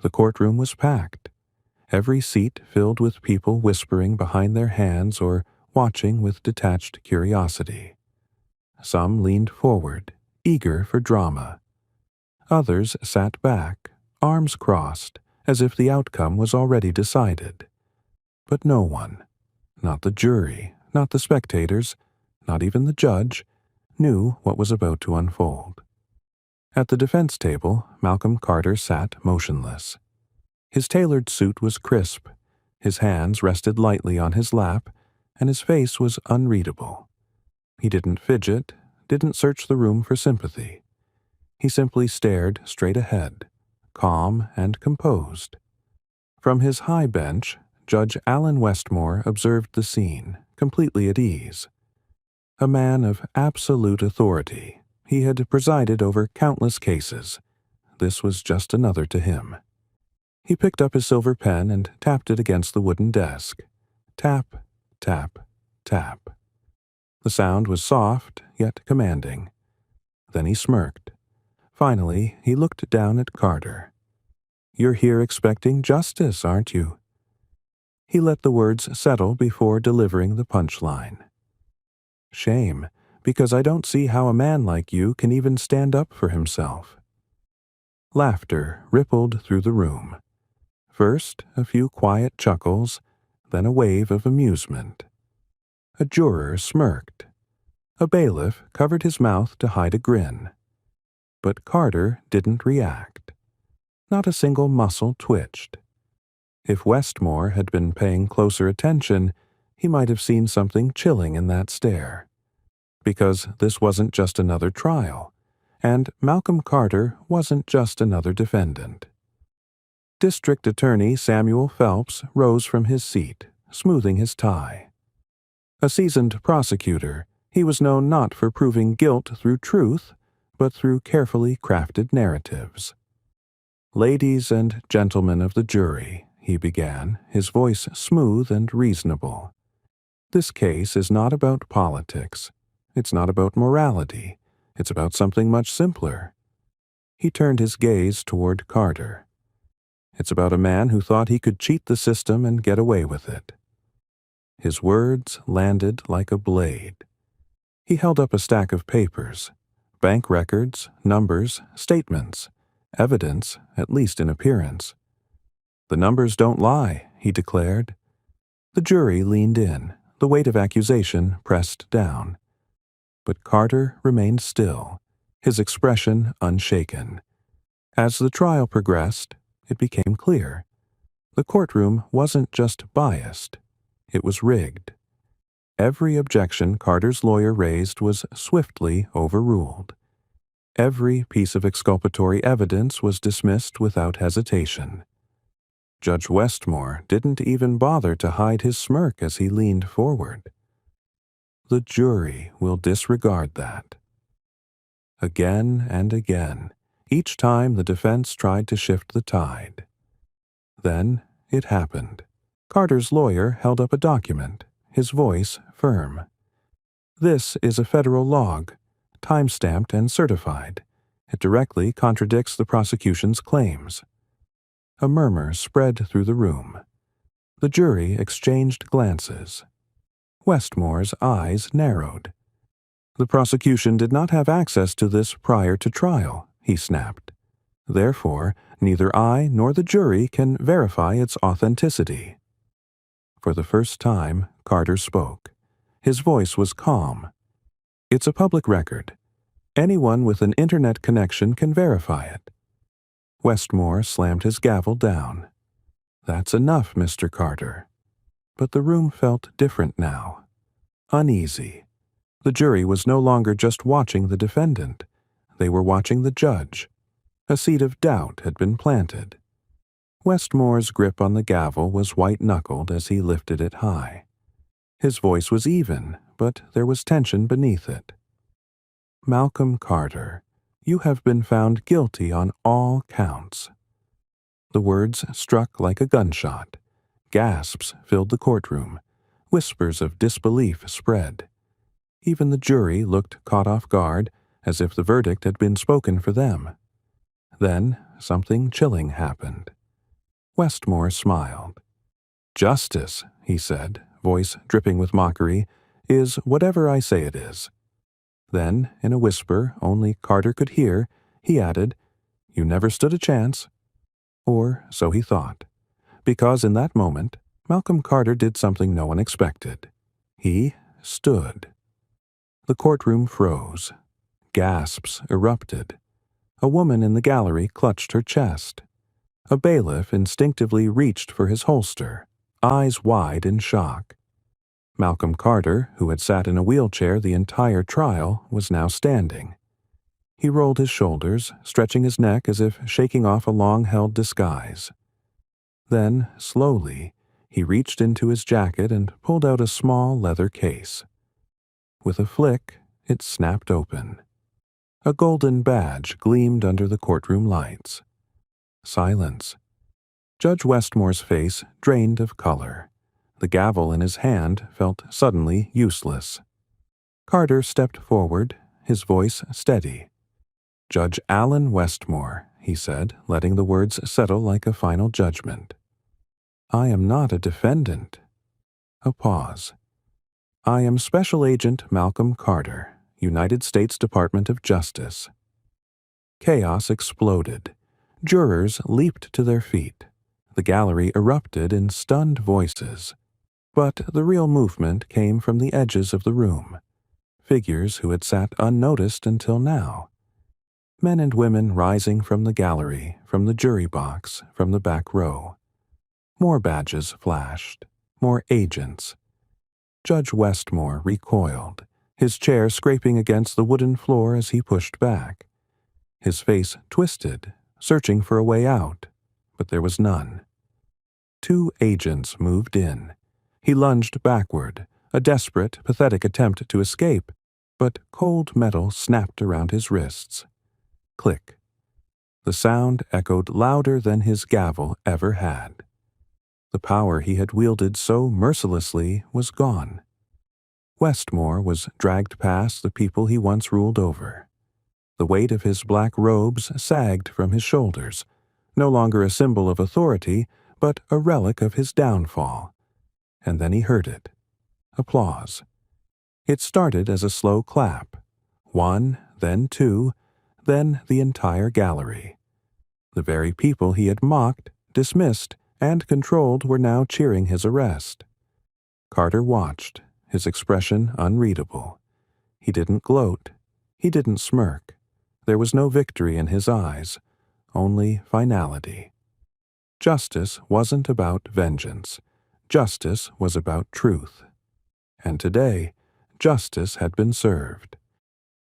The courtroom was packed, every seat filled with people whispering behind their hands or watching with detached curiosity. Some leaned forward, eager for drama. Others sat back, arms crossed, as if the outcome was already decided. But no one, not the jury, not the spectators, not even the judge, knew what was about to unfold. At the defense table, Malcolm Carter sat motionless. His tailored suit was crisp, his hands rested lightly on his lap, and his face was unreadable. He didn't fidget, didn't search the room for sympathy. He simply stared straight ahead, calm and composed. From his high bench, Judge Alan Westmore observed the scene, completely at ease. A man of absolute authority, he had presided over countless cases. This was just another to him. He picked up his silver pen and tapped it against the wooden desk. Tap, tap, tap. The sound was soft, yet commanding. Then he smirked. Finally, he looked down at Carter. "You're here expecting justice, aren't you?" He let the words settle before delivering the punchline. "Shame, because I don't see how a man like you can even stand up for himself." Laughter rippled through the room. First, a few quiet chuckles, then a wave of amusement. A juror smirked. A bailiff covered his mouth to hide a grin. But Carter didn't react. Not a single muscle twitched. If Westmore had been paying closer attention, he might have seen something chilling in that stare. Because this wasn't just another trial, and Malcolm Carter wasn't just another defendant. District Attorney Samuel Phelps rose from his seat, smoothing his tie. A seasoned prosecutor, he was known not for proving guilt through truth, but through carefully crafted narratives. "Ladies and gentlemen of the jury," he began, his voice smooth and reasonable. "This case is not about politics. It's not about morality. It's about something much simpler." He turned his gaze toward Carter. "It's about a man who thought he could cheat the system and get away with it." His words landed like a blade. He held up a stack of papers. Bank records, numbers, statements, evidence, at least in appearance. "The numbers don't lie," he declared. The jury leaned in, the weight of accusation pressed down. But Carter remained still, his expression unshaken. As the trial progressed, it became clear. The courtroom wasn't just biased, it was rigged. Every objection Carter's lawyer raised was swiftly overruled. Every piece of exculpatory evidence was dismissed without hesitation. Judge Westmore didn't even bother to hide his smirk as he leaned forward. The jury will disregard that. Again and again, each time the defense tried to shift the tide. Then it happened. Carter's lawyer held up a document, his voice firm. "This is a federal log, time-stamped and certified. It directly contradicts the prosecution's claims." A murmur spread through the room. The jury exchanged glances. Westmore's eyes narrowed. "The prosecution did not have access to this prior to trial," he snapped. "Therefore, neither I nor the jury can verify its authenticity." For the first time, Carter spoke. His voice was calm. "It's a public record. Anyone with an internet connection can verify it." Westmore slammed his gavel down. "That's enough, Mr. Carter." But the room felt different now. Uneasy. The jury was no longer just watching the defendant. They were watching the judge. A seed of doubt had been planted. Westmore's grip on the gavel was white-knuckled as he lifted it high. His voice was even, but there was tension beneath it. "Malcolm Carter, you have been found guilty on all counts." The words struck like a gunshot. Gasps filled the courtroom. Whispers of disbelief spread. Even the jury looked caught off guard, as if the verdict had been spoken for them. Then something chilling happened. Westmore smiled. "Justice," he said, voice dripping with mockery, "is whatever I say it is." Then, in a whisper only Carter could hear, he added, "You never stood a chance." Or so he thought, because in that moment, Malcolm Carter did something no one expected. He stood. The courtroom froze. Gasps erupted. A woman in the gallery clutched her chest. A bailiff instinctively reached for his holster, eyes wide in shock. Malcolm Carter, who had sat in a wheelchair the entire trial, was now standing. He rolled his shoulders, stretching his neck as if shaking off a long-held disguise. Then, slowly, he reached into his jacket and pulled out a small leather case. With a flick, it snapped open. A golden badge gleamed under the courtroom lights. Silence. Judge Westmore's face drained of color. The gavel in his hand felt suddenly useless. Carter stepped forward, his voice steady. "Judge Allen Westmore," he said, letting the words settle like a final judgment. "I am not a defendant." A pause. "I am Special Agent Malcolm Carter, United States Department of Justice." Chaos exploded. Jurors leaped to their feet. The gallery erupted in stunned voices. But the real movement came from the edges of the room. Figures who had sat unnoticed until now. Men and women rising from the gallery, from the jury box, from the back row. More badges flashed. More agents. Judge Westmore recoiled, his chair scraping against the wooden floor as he pushed back. His face twisted, searching for a way out, but there was none. 2 agents moved in. He lunged backward, a desperate, pathetic attempt to escape, but cold metal snapped around his wrists. Click. The sound echoed louder than his gavel ever had. The power he had wielded so mercilessly was gone. Westmore was dragged past the people he once ruled over. The weight of his black robes sagged from his shoulders, no longer a symbol of authority, but a relic of his downfall. And then he heard it. Applause. It started as a slow clap. 1, then 2, then the entire gallery. The very people he had mocked, dismissed, and controlled were now cheering his arrest. Carter watched, his expression unreadable. He didn't gloat. He didn't smirk. There was no victory in his eyes, only finality. Justice wasn't about vengeance. Justice was about truth. And today, justice had been served.